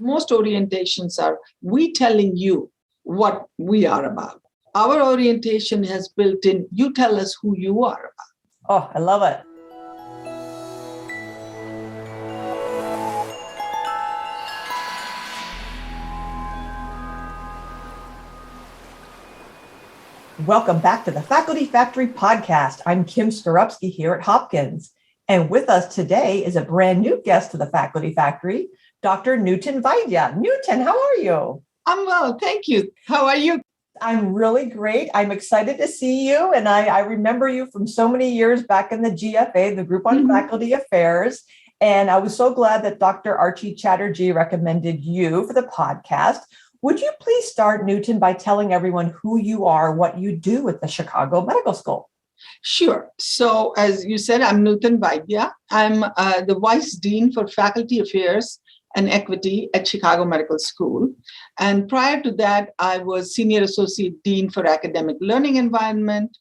most orientations are we telling you what we are about. Our orientation has built in, you tell us who you are about. Oh, I love it. Welcome back to the Faculty Factory podcast. I'm Kim Skorupski here at Hopkins. And with us today is a brand new guest to the Faculty Factory, Dr. Nutan Vaidya. Nutan, how are you? I'm well, thank you. How are you? I'm really great. I'm excited to see you. And I remember you from so many years back in the GFA, the Group on Faculty Affairs. And I was so glad that Dr. Archie Chatterjee recommended you for the podcast. Would you please start, Nutan, by telling everyone who you are, what you do at the Chicago Medical School? Sure. So as you said, I'm Nutan Vaidya. I'm the Vice Dean for Faculty Affairs and Equity at Chicago Medical School. And prior to that, I was Senior Associate Dean for Academic Learning Environment.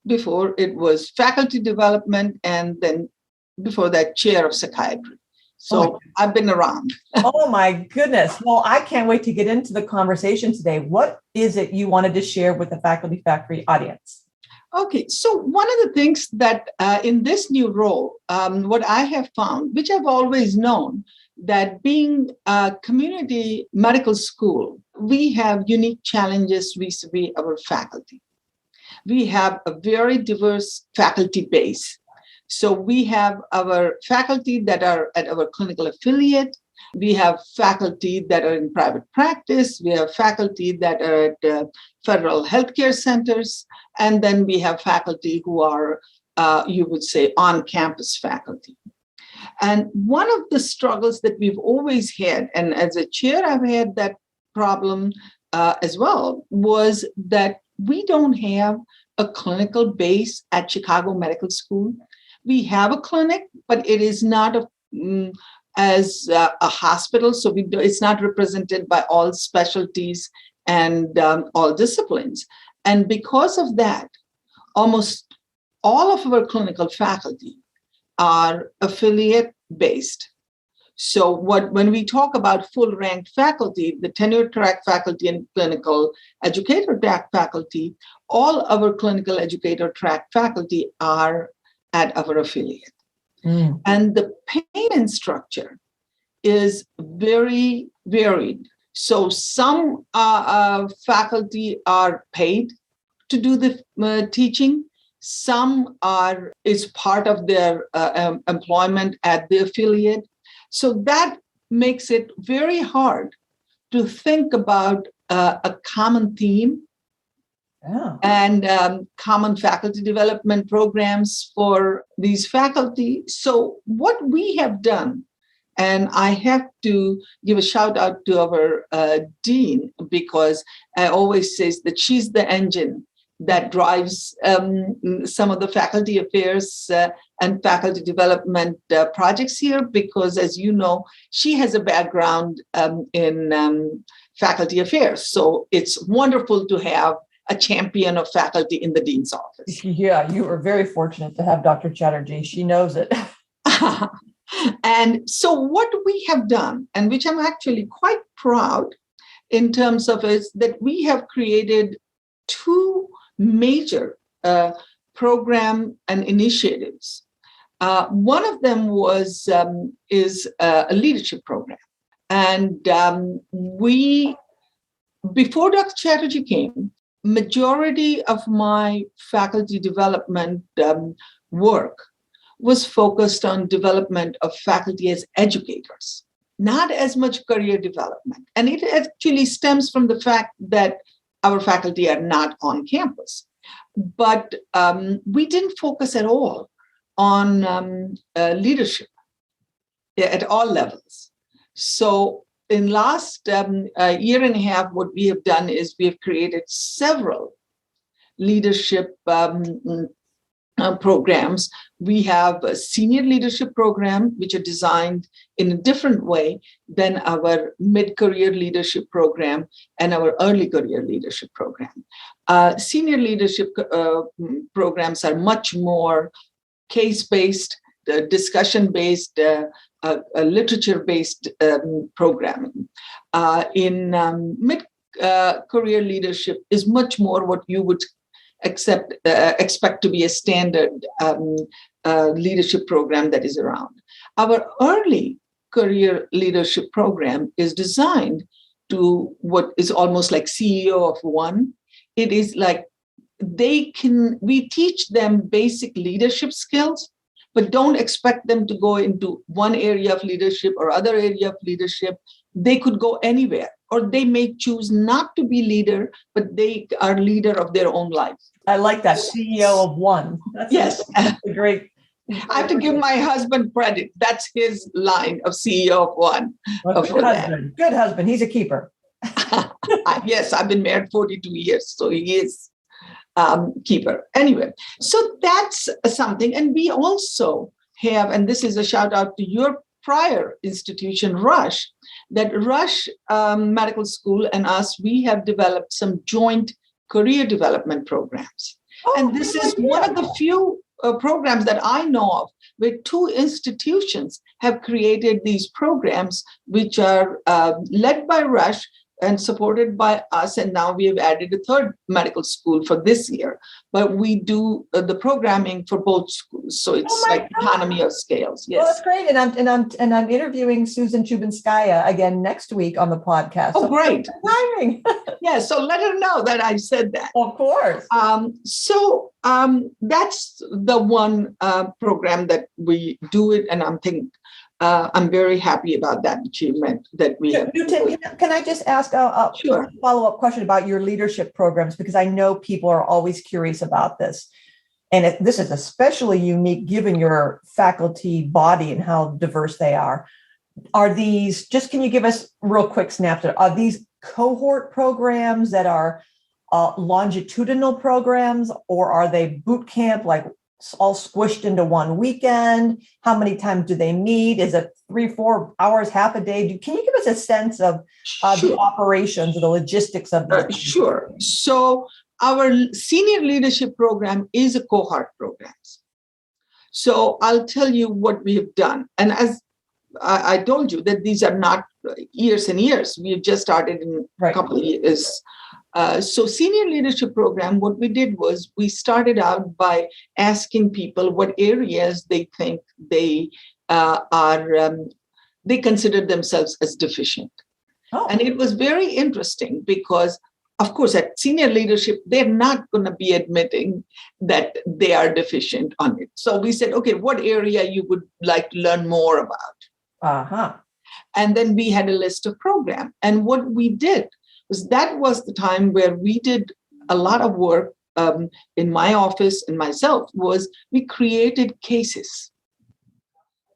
Before it was Faculty Development, and then before that, Chair of Psychiatry. So I've been around. Oh my goodness. Well, I can't wait to get into the conversation today. What is it you wanted to share with the Faculty Factory audience? Okay, so one of the things that in this new role, what I have found, which I've always known, that being a community medical school, we have unique challenges vis-a-vis our faculty. We have a very diverse faculty base. So we have our faculty that are at our clinical affiliate. We have faculty that are in private practice. We have faculty that are at federal healthcare centers. And then we have faculty who are, you would say, on-campus faculty. And one of the struggles that we've always had, and as a chair, I've had that problem as well, was that we don't have a clinical base at Chicago Medical School. We have a clinic, but it is not as a hospital, so it's not represented by all specialties and all disciplines. And because of that, almost all of our clinical faculty are affiliate-based. So when we talk about full-ranked faculty, the tenure-track faculty and clinical educator-track faculty, all our clinical educator-track faculty are at our affiliate. And the payment structure is very varied. So some faculty are paid to do the teaching. Some is part of their employment at the affiliate. So that makes it very hard to think about a common theme and common faculty development programs for these faculty. So what we have done, and I have to give a shout out to our dean, because I always say that she's the engine that drives some of the faculty affairs and faculty development projects here, because as you know, she has a background in faculty affairs. So it's wonderful to have a champion of faculty in the dean's office. Yeah, you are very fortunate to have Dr. Chatterjee. She knows it. And so what we have done, and which I'm actually quite proud in terms of, is that we have created two major program and initiatives. One of them is a leadership program. And before Dr. Chatterjee came, majority of my faculty development work was focused on development of faculty as educators, not as much career development. And it actually stems from the fact that our faculty are not on campus. But we didn't focus at all on leadership at all levels. So in last year and a half, what we have done is we have created several leadership programs. We have a senior leadership program, which are designed in a different way than our mid-career leadership program and our early career leadership program. Senior leadership programs are much more case-based discussion-based, literature-based programming. In mid-career leadership is much more what you would expect to be a standard leadership program that is around. Our early career leadership program is designed to what is almost like CEO of one. It is like we teach them basic leadership skills, but don't expect them to go into one area of leadership or other area of leadership. They could go anywhere, or they may choose not to be leader, but they are leader of their own life. I like that, CEO of one. Yes. A great. I have to give my husband credit. That's his line of CEO of one. Good husband. Good husband. He's a keeper. Yes, I've been married 42 years, so he is keeper. Anyway, so that's something. And we also have, and this is a shout out to your prior institution, Rush, that Rush Medical School and us, we have developed some joint career development programs. And this is one of the few programs that I know of where two institutions have created these programs, which are led by Rush and supported by us. And now we have added a third medical school for this year. But we do the programming for both schools. So it's like economy of scales. Yes. Well, that's great. And I'm interviewing Susan Chubinskaya again next week on the podcast. Oh, great. Timing. Yeah. So let her know that I said that. Of course. So that's the one program that we do it. And I'm very happy about that achievement that we have. Nutan, can I just ask a follow-up question about your leadership programs? Because I know people are always curious about this. And this is especially unique given your faculty body and how diverse they are. Are these, just can you give us a real quick snapshot, are these cohort programs that are longitudinal programs, or are they boot camp, like all squished into one weekend? How many times do they meet? Is it 3-4 hours, half a day? Can you give us a sense of the operations or the logistics of this? Sure. So our senior leadership program is a cohort program. So I'll tell you what we have done. And as I told you that these are not years and years. We've just started in a couple of years. So senior leadership program, what we did was we started out by asking people what areas they think they they consider themselves as deficient. And it was very interesting because, of course, at senior leadership, they're not going to be admitting that they are deficient on it. So we said, okay, what area you would like to learn more about? And then we had a list of programs. And what we did was that was the time where we did a lot of work in my office and myself, was we created cases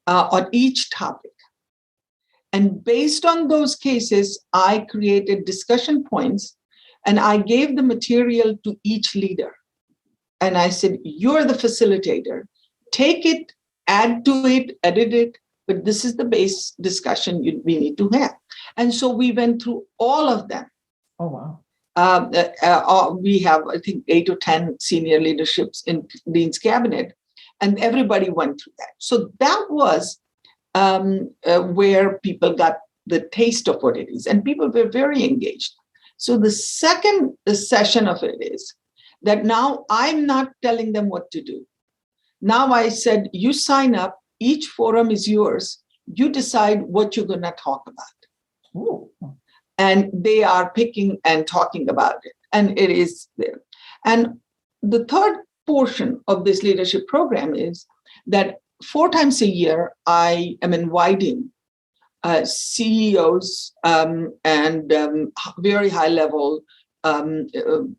on each topic. And based on those cases, I created discussion points and I gave the material to each leader. And I said, you're the facilitator. Take it, add to it, edit it, but this is the base discussion we need to have. And so we went through all of them. Oh, wow. We have, I think, 8 or 10 senior leaderships in Dean's cabinet, and everybody went through that. So that was where people got the taste of what it is, and people were very engaged. So the second session of it is that now I'm not telling them what to do. Now I said, you sign up, each forum is yours. You decide what you're going to talk about. Ooh. And they are picking and talking about it. And it is there. And the third portion of this leadership program is that 4 times a year, I am inviting CEOs and very high-level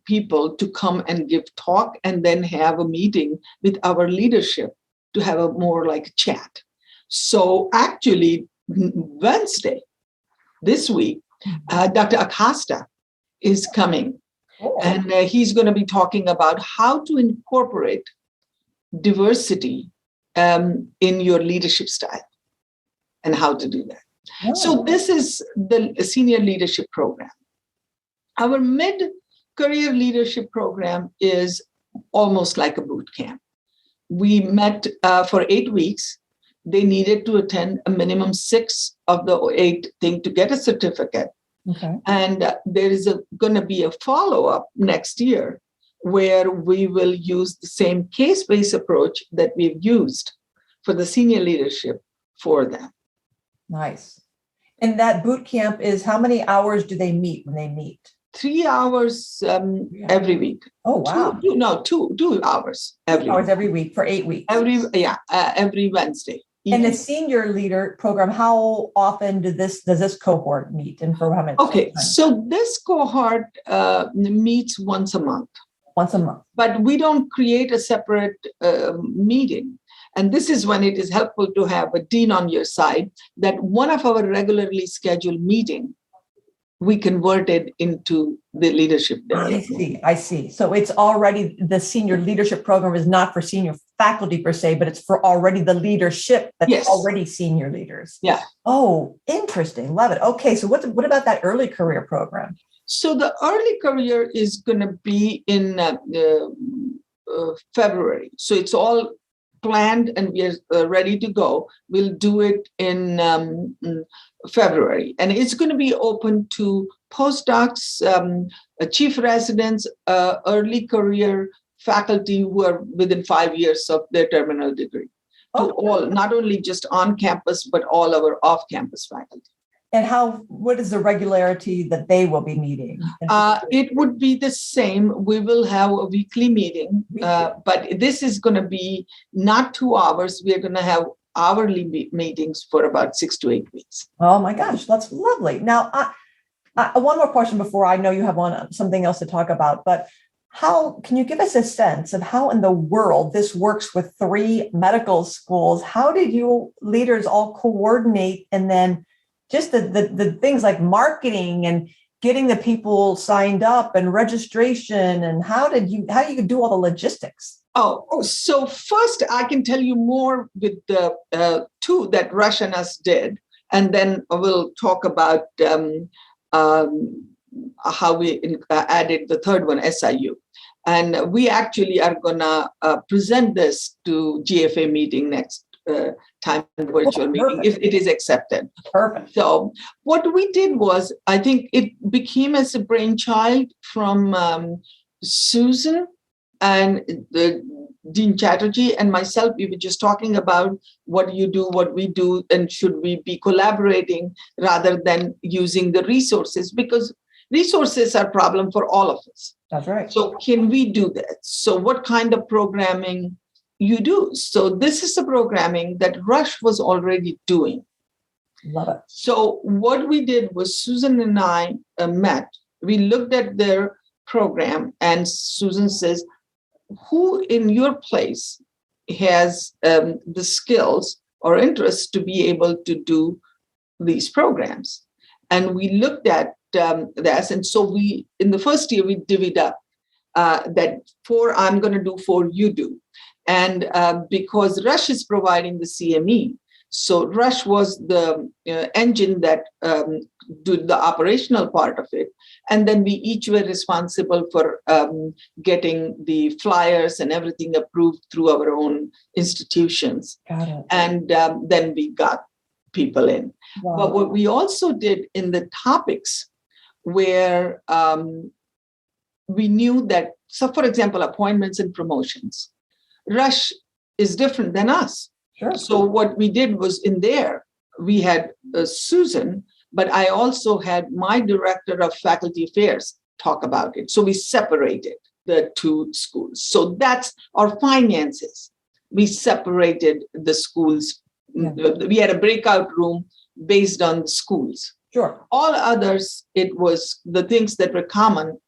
people to come and give talk and then have a meeting with our leadership to have a more like chat. So actually, Wednesday, this week, Dr. Acosta is coming, and he's going to be talking about how to incorporate diversity in your leadership style and how to do that. So this is the senior leadership program. Our mid-career leadership program is almost like a boot camp. We met for 8 weeks. They needed to attend a minimum 6 of the 8 thing to get a certificate. Okay. And there is going to be a follow-up next year where we will use the same case-based approach that we've used for the senior leadership for them. Nice. And that boot camp is, how many hours do they meet when they meet? 3 hours every week. Oh, wow. 2 hours every 2 hours every week for 8 weeks. Every Wednesday. And the senior leader program, how often does this cohort meet, and for how many? Okay, so this cohort meets once a month. Once a month. But we don't create a separate meeting. And this is when it is helpful to have a dean on your side, that one of our regularly scheduled meetings, we converted into the leadership development. I see. So it's already, the senior leadership program is not for senior faculty per se, but it's for already the leadership that's already senior leaders. Yeah. Oh, interesting. Love it. Okay. So what about that early career program? So the early career is going to be in February. So it's all planned and we are ready to go. We'll do it in February. And it's going to be open to postdocs, chief residents, early career faculty who are within 5 years of their terminal degree. To all, not only just on campus, but all our off-campus faculty. And what is the regularity that they will be meeting? It would be the same. We will have a weekly meeting, but this is going to be not 2 hours. We are going to have hourly meetings for about 6 to 8 weeks. Oh my gosh, that's lovely. Now, one more question before I know you have something else to talk about, but how can you give us a sense of how in the world this works with 3 medical schools? How did you leaders all coordinate, and then just the things like marketing and getting the people signed up and registration, and how do you do all the logistics? So first I can tell you more with the 2 that Rush and us did, and then we'll talk about how we added the 3rd one, SIU. And we actually are going to present this to GFA meeting next time, virtual meeting, if it is accepted. Perfect. So what we did was, I think it became as a brainchild from Susan and the Dean Chatterjee and myself. We were just talking about what you do, what we do, and should we be collaborating rather than using the resources, because resources are a problem for all of us. That's right. So can we do that? So what kind of programming you do? So this is the programming that Rush was already doing. Love it. So what we did was Susan and I met. We looked at their program, and Susan says, who in your place has the skills or interest to be able to do these programs? And we looked at this. And so we, in the first year, we divvied up that 4 I'm going to do, 4 you do. And because Rush is providing the CME, so Rush was the engine that did the operational part of it. And then we each were responsible for getting the flyers and everything approved through our own institutions. Got it. And then we got people in. Wow. But what we also did in the topics where we knew that, so for example, appointments and promotions, Rush is different than us. Sure. So what we did was, in there, we had Susan, but I also had my director of faculty affairs talk about it. So we separated the 2 schools. So that's our finances. We separated the schools. Yeah. We had a breakout room based on the schools. Sure. All others, it was the things that were common.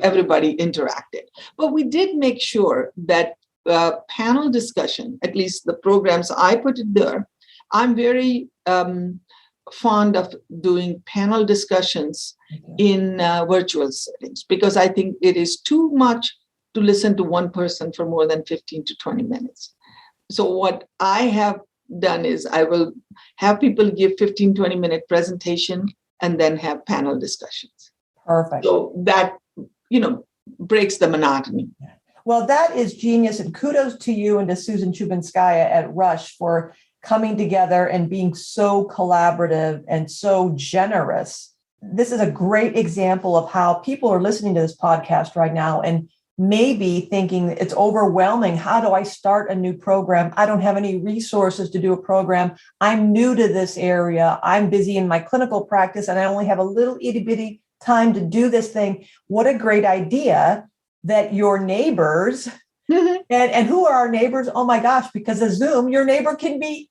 Everybody interacted. But we did make sure that panel discussion, at least the programs I put it there, I'm very fond of doing panel discussions in virtual settings, because I think it is too much to listen to one person for more than 15 to 20 minutes. So what I have done is I will have people give 15, 20-minute presentation and then have panel discussions. Perfect. So that, breaks the monotony. Well, that is genius. And kudos to you and to Susan Chubinskaya at Rush for coming together and being so collaborative and so generous. This is a great example of how people are listening to this podcast right now and maybe thinking it's overwhelming. How do I start a new program? I don't have any resources to do a program. I'm new to this area. I'm busy in my clinical practice and I only have a little itty bitty time to do this thing. What a great idea that your neighbors, and who are our neighbors? Oh my gosh, because of Zoom, your neighbor can be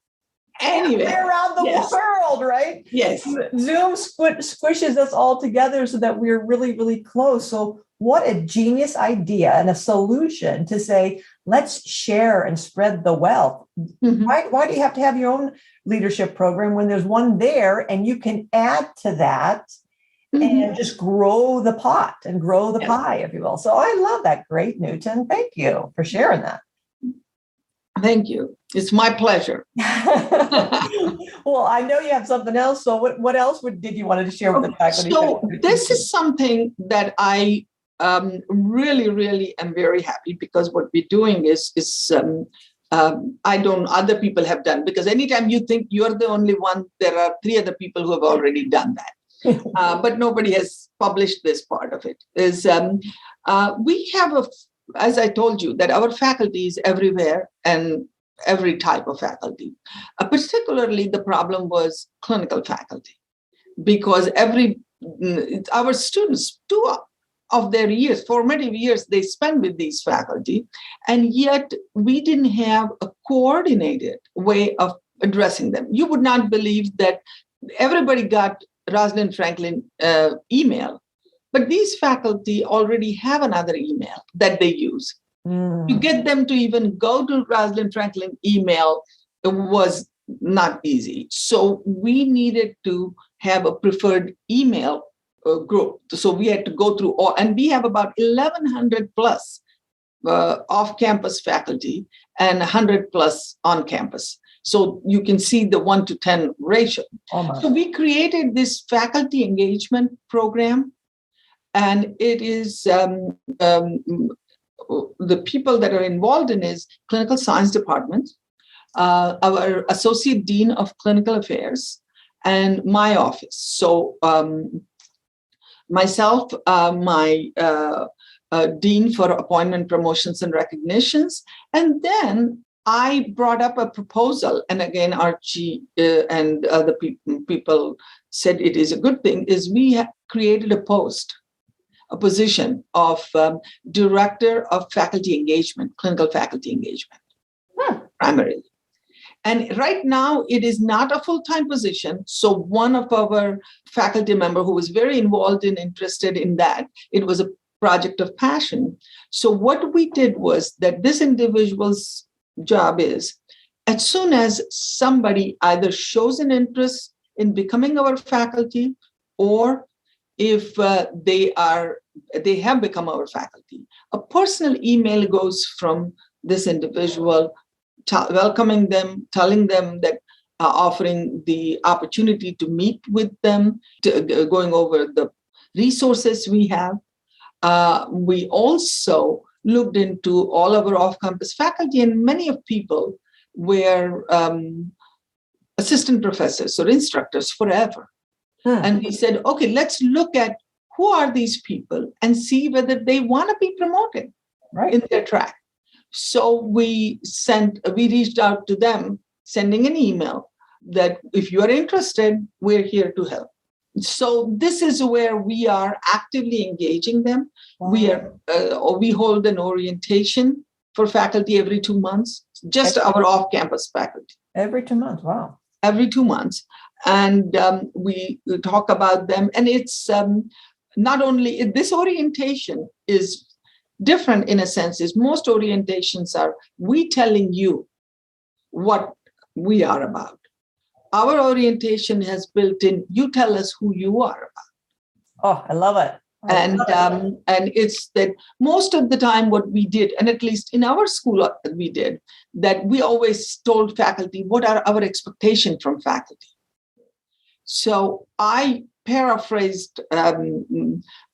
anywhere around the world, right? Yes. Zoom squishes us all together so that we're really, really close. So what a genius idea and a solution to say, let's share and spread the wealth. Why do you have to have your own leadership program when there's one there and you can add to that and just grow the pot and grow the pie, if you will. So I love that. Great, Nutan. Thank you for sharing that. Thank you. It's my pleasure. Well, I know you have something else. So what else did you want to share with the faculty? So this is something that I really, really am very happy, because what we're doing is other people have done, because anytime you think you're the only one, there are 3 other people who have already done that. But nobody has published this part of it. We have as I told you, that our faculty is everywhere and every type of faculty. Particularly the problem was clinical faculty, because our students, 2 of their formative years, they spend with these faculty, and yet we didn't have a coordinated way of addressing them. You would not believe that everybody got Rosalind Franklin email, but these faculty already have another email that they use. To get them to even go to Rosalind Franklin email was not easy. So we needed to have a preferred email group. So we had to go through and we have about 1,100 plus off-campus faculty and 100 plus on campus. So you can see the 1-to-10 ratio. So we created this faculty engagement program, and it is the people that are involved in is clinical science department, our associate dean of clinical affairs, and my office. So myself, my dean for appointment promotions and recognitions, and then I brought up a proposal, and again, Archie and other people said it is a good thing, is we created a position of director of faculty engagement, clinical faculty engagement, primarily. And right now, it is not a full-time position. So one of our faculty member who was very involved and interested in that, it was a project of passion. So what we did was that this individual's job is, as soon as somebody either shows an interest in becoming our faculty, or if they have become our faculty, a personal email goes from this individual welcoming them, telling them that offering the opportunity to meet with them, going over the resources we have. We also looked into all our off-campus faculty, and many of people were assistant professors or instructors forever. And we said, okay, let's look at who are these people and see whether they want to be promoted in their track. So we reached out to them, sending an email that if you are interested, we're here to help. So this is where we are actively engaging them. Wow. We hold an orientation for faculty every 2 months, just our off-campus faculty. Every 2 months, wow. Every 2 months. And we talk about them. And it's not only, this orientation is different in a sense, is most orientations are we telling you what we are about. Our orientation has built in, you tell us who you are about. Oh, I love it. And it's that most of the time what we did, and at least in our school we did, that we always told faculty, what are our expectations from faculty? So I paraphrased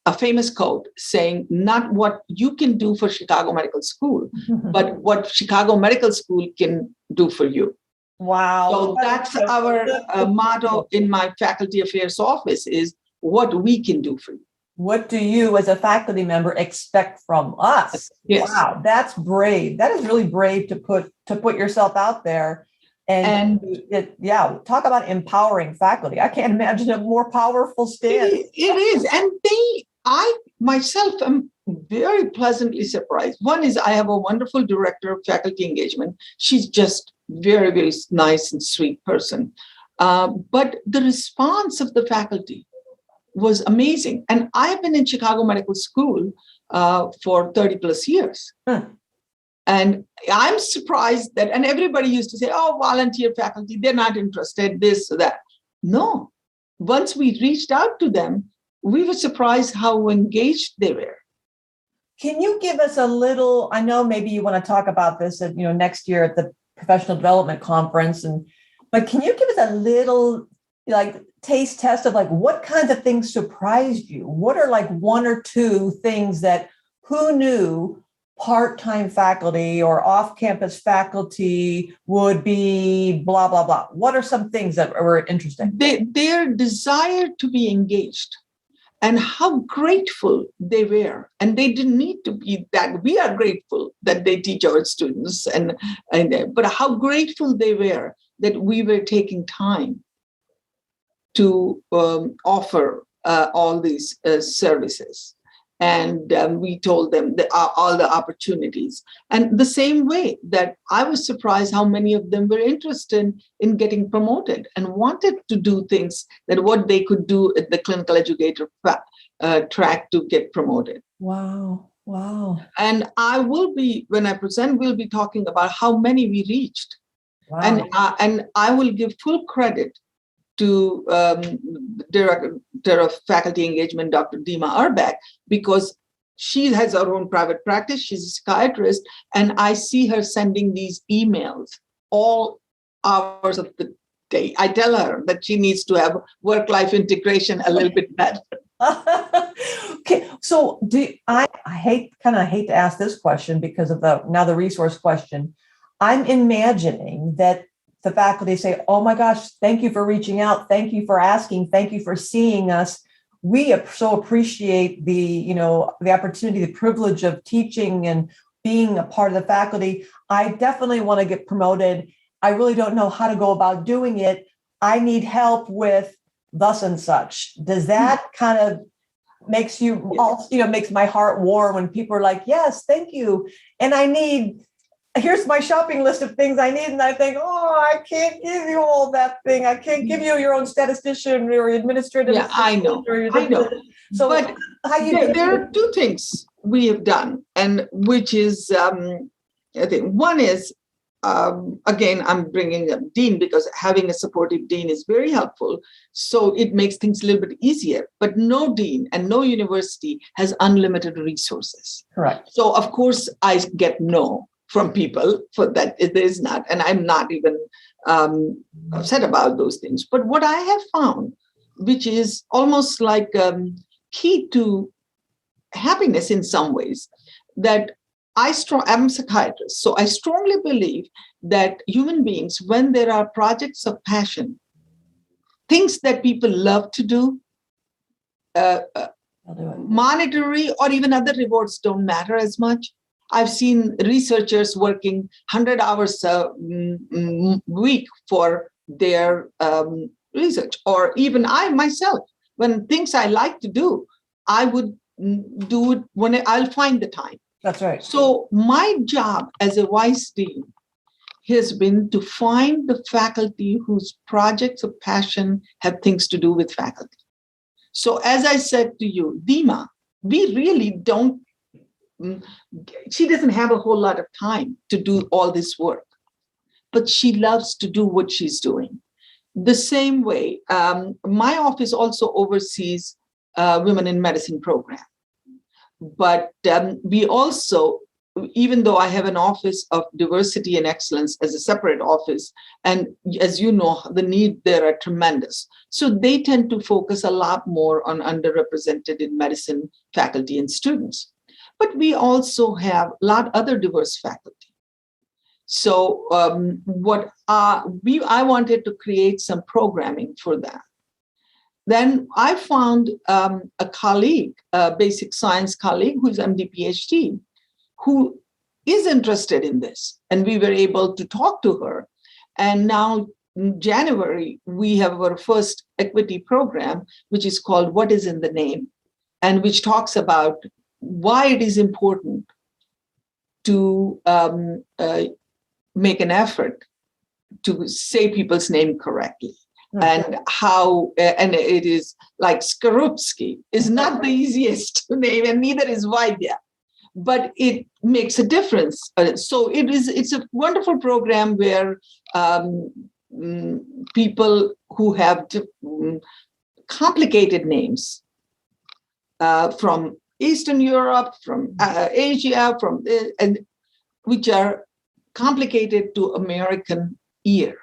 a famous quote saying, not what you can do for Chicago Medical School, but what Chicago Medical School can do for you. Wow. So that's our motto in my faculty affairs office is what we can do for you. What do you as a faculty member expect from us? Yes. Wow, that's brave. That is really brave to put yourself out there. And talk about empowering faculty. I can't imagine a more powerful stance. It is. And I myself am very pleasantly surprised. One is I have a wonderful director of faculty engagement. She's just very, very nice and sweet person. But the response of the faculty was amazing. And I've been in Chicago Medical School for 30 plus years. And I'm surprised that, and everybody used to say, oh, volunteer faculty, they're not interested, this or that. No, once we reached out to them, we were surprised how engaged they were. Can you give us a little, I know maybe you want to talk about this at, next year at the Professional Development Conference, but can you give us a little taste test of what kinds of things surprised you? What are one or two things that who knew part-time faculty or off-campus faculty would be blah, blah, blah? What are some things that were interesting? Their desire to be engaged and how grateful they were. And they didn't need to be that. We are grateful that they teach our students, but how grateful they were that we were taking time to offer all these services. And we told them all the opportunities. And the same way that I was surprised how many of them were interested in getting promoted and wanted to do things that what they could do at the clinical educator track to get promoted. Wow. And when I present, we'll be talking about how many we reached. Wow. And I will give full credit to Director of Faculty Engagement, Dr. Dima Arbak, because she has her own private practice. She's a psychiatrist, and I see her sending these emails all hours of the day. I tell her that she needs to have work-life integration a little bit better. Okay, so I hate to ask this question because of the resource question. I'm imagining that the faculty say, oh my gosh, thank you for reaching out. Thank you for asking. Thank you for seeing us. We so appreciate the opportunity, the privilege of teaching and being a part of the faculty. I definitely want to get promoted. I really don't know how to go about doing it. I need help with thus and such. Does that kind of makes my heart warm when people are like, yes, thank you. And here's my shopping list of things I need. And I think, oh, I can't give you all that thing. I can't give you your own statistician or administrative. Yeah, I know. So but there are two things we have done, and which is, I think one is, again, I'm bringing up dean because having a supportive dean is very helpful. So it makes things a little bit easier, but no dean and no university has unlimited resources. Correct. So of course I get no from people for that. It is not, and I'm not even upset about those things. But what I have found, which is almost like key to happiness in some ways, that I'm a psychiatrist, so I strongly believe that human beings, when there are projects of passion, things that people love to do, monetary or even other rewards don't matter as much. I've seen researchers working 100 hours a week for their research, or even I myself, when things I like to do, I would do it when I'll find the time. That's right. So my job as a vice dean has been to find the faculty whose projects of passion have things to do with faculty. So as I said to you, Dima, we really don't, she doesn't have a whole lot of time to do all this work, but she loves to do what she's doing. The same way, my office also oversees Women in Medicine program. But we also even though I have an office of diversity and excellence as a separate office, and as you know, the need there are tremendous. So they tend to focus a lot more on underrepresented in medicine faculty and students. But we also have a lot other diverse faculty. So I wanted to create some programming for that. Then I found a colleague, a basic science colleague who's MD PhD, who is interested in this. And we were able to talk to her. And now in January, we have our first equity program, which is called What is in the Name, and which talks about why it is important to make an effort to say people's name correctly. And how, and it is like Skorupski is not the easiest to name, and neither is Vaidya, but it makes a difference. So it's a wonderful program where people who have complicated names from Eastern Europe, from Asia, and which are complicated to American ear.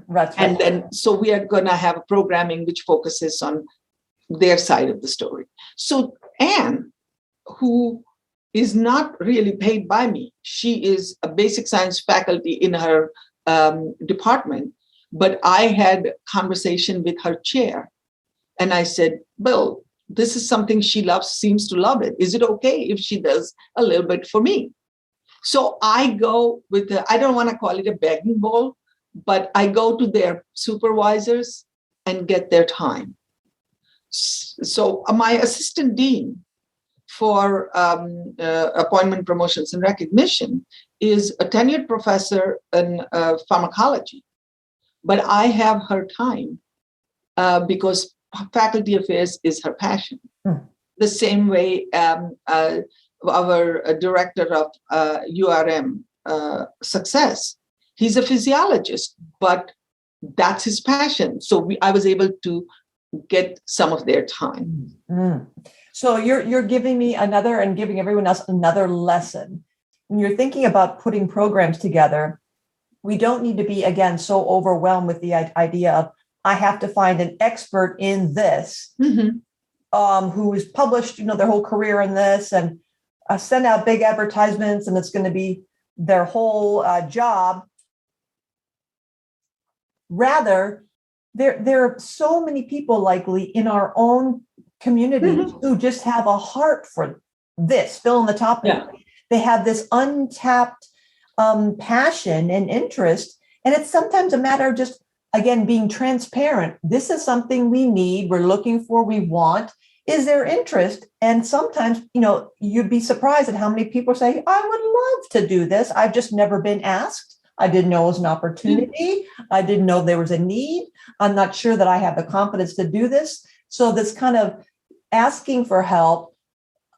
Right. And then, so we are going to have a programming which focuses on their side of the story. So Anne, who is not really paid by me, she is a basic science faculty in her department, but I had a conversation with her chair. And I said, Bill, this is something she loves, seems to love it. Is it okay if she does a little bit for me? So I go with I don't want to call it a begging bowl, but I go to their supervisors and get their time. So my assistant dean for appointment, promotions, and recognition is a tenured professor in pharmacology. But I have her time because faculty affairs is her passion. The same way our director of URM success, he's a physiologist, but that's his passion. So I was able to get some of their time. So you're giving me another and giving everyone else another lesson. When you're thinking about putting programs together, we don't need to be, again, so overwhelmed with the idea of, I have to find an expert in this who has published, their whole career in this, and send out big advertisements, and it's going to be their whole job. Rather, there are so many people likely in our own community who just have a heart for this, fill in the topic. Yeah. They have this untapped passion and interest. And it's sometimes a matter of just, again, being transparent. This is something we need, we're looking for, we want. Is there interest? And sometimes, you'd be surprised at how many people say, I would love to do this. I've just never been asked. I didn't know it was an opportunity. I didn't know there was a need. I'm not sure that I have the confidence to do this. So this kind of asking for help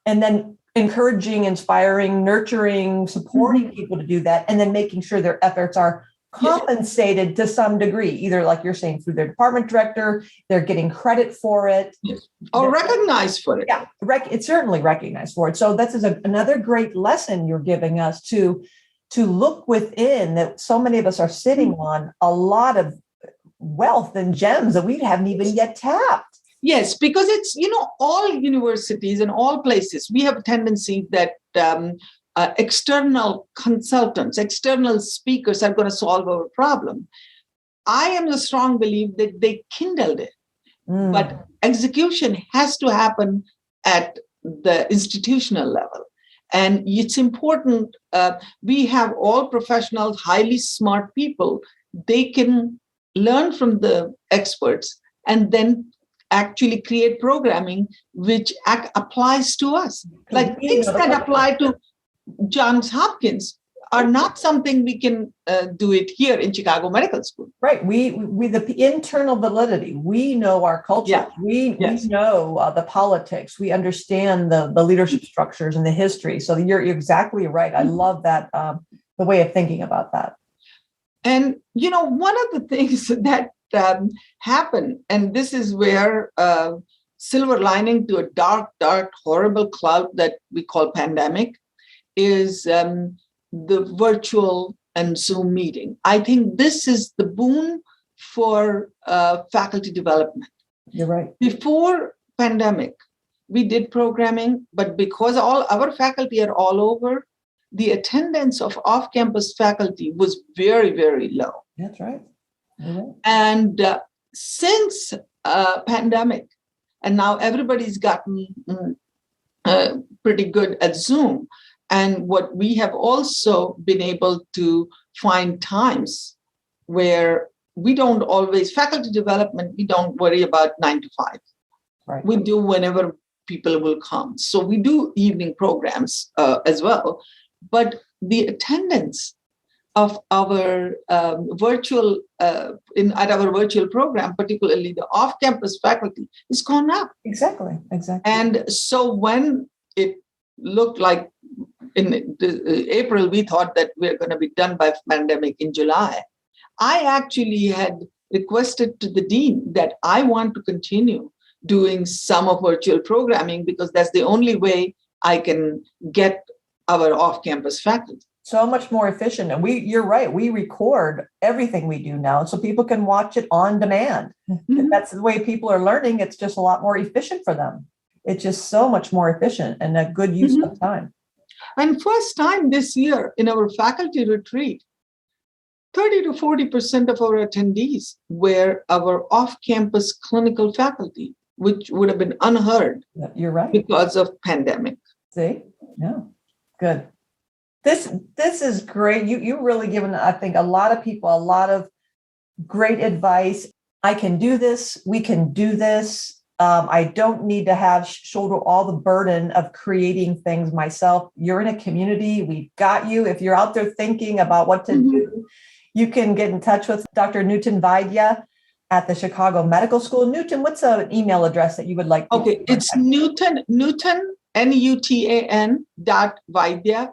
and then encouraging, inspiring, nurturing, supporting people to do that, and then making sure their efforts are compensated to some degree, either like you're saying through their department director, they're getting credit for it. Or recognized for it. Yeah, it's certainly recognized for it. So that's another great lesson you're giving us to look within, that so many of us are sitting on a lot of wealth and gems that we haven't even yet tapped. Yes, because it's, all universities and all places, we have a tendency that external consultants, external speakers are going to solve our problem. I am a strong believer that they kindled it, but execution has to happen at the institutional level. And it's important, we have all professionals, highly smart people, they can learn from the experts and then actually create programming which applies to us. Like things that apply to Johns Hopkins are not something we can do it here in Chicago Medical School. Right. We the internal validity. We know our culture. Yeah. We know the politics. We understand the leadership structures and the history. So you're exactly right. I love that, the way of thinking about that. And, one of the things that happen, and this is where silver lining to a dark, horrible cloud that we call pandemic, is the virtual and Zoom meeting. I think this is the boon for faculty development. You're right. Before pandemic, we did programming, but because all our faculty are all over, the attendance of off-campus faculty was very, very low. That's right. And since pandemic, and now everybody's gotten pretty good at Zoom. And what we have also been able to find times where we don't always, faculty development, we don't worry about 9 to 5. Right. We do whenever people will come. So we do evening programs as well. But the attendance of our virtual, at our virtual program, particularly the off-campus faculty, has gone up. Exactly. And so when it looked like in April, we thought that we're going to be done by pandemic in July. I actually had requested to the dean that I want to continue doing some of virtual programming because that's the only way I can get our off-campus faculty. So much more efficient. And you're right, we record everything we do now so people can watch it on demand. Mm-hmm. That's the way people are learning. It's just a lot more efficient for them. It's just so much more efficient and a good use of time. And first time this year in our faculty retreat, 30 to 40% of our attendees were our off-campus clinical faculty, which would have been unheard. You're right. Because of pandemic. See? Yeah. Good. This is great. You really given, I think, a lot of people a lot of great advice. I can do this. We can do this. I don't need to shoulder all the burden of creating things myself. You're in a community. We've got you. If you're out there thinking about what to do, you can get in touch with Dr. Nutan Vaidya at the Chicago Medical School. Nutan, what's an email address that you would like to it's Nutan, Nutan.Vaidya, Vaidya,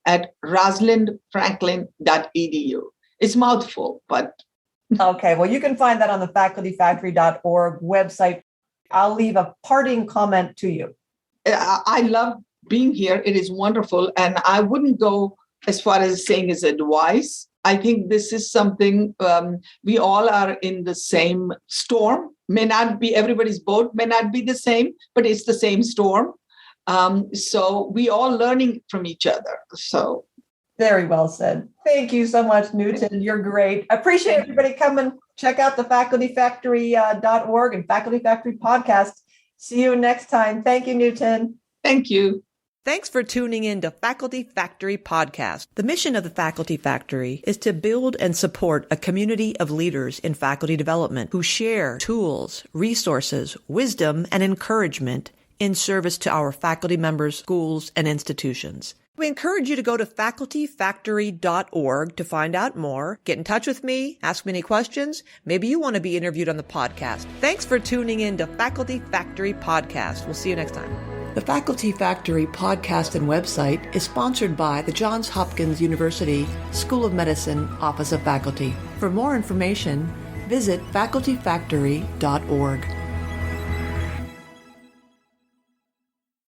at rosalindfranklin.edu. It's mouthful, but... Okay, well, you can find that on the facultyfactory.org website. I'll leave a parting comment to you. I love being here. It is wonderful. And I wouldn't go as far as saying it's advice. I think this is something we all are in the same storm. May not be, everybody's boat may not be the same, but it's the same storm. So we all learning from each other. So very well said. Thank you so much, Nutan. You're great. I appreciate everybody coming. Check out the facultyfactory.org and Faculty Factory podcast. See you next time. Thank you, Nutan. Thank you. Thanks for tuning in to Faculty Factory Podcast. The mission of the Faculty Factory is to build and support a community of leaders in faculty development who share tools, resources, wisdom, and encouragement in service to our faculty members, schools, and institutions. We encourage you to go to facultyfactory.org to find out more. Get in touch with me, ask me any questions. Maybe you want to be interviewed on the podcast. Thanks for tuning in to Faculty Factory Podcast. We'll see you next time. The Faculty Factory podcast and website is sponsored by the Johns Hopkins University School of Medicine Office of Faculty. For more information, visit facultyfactory.org.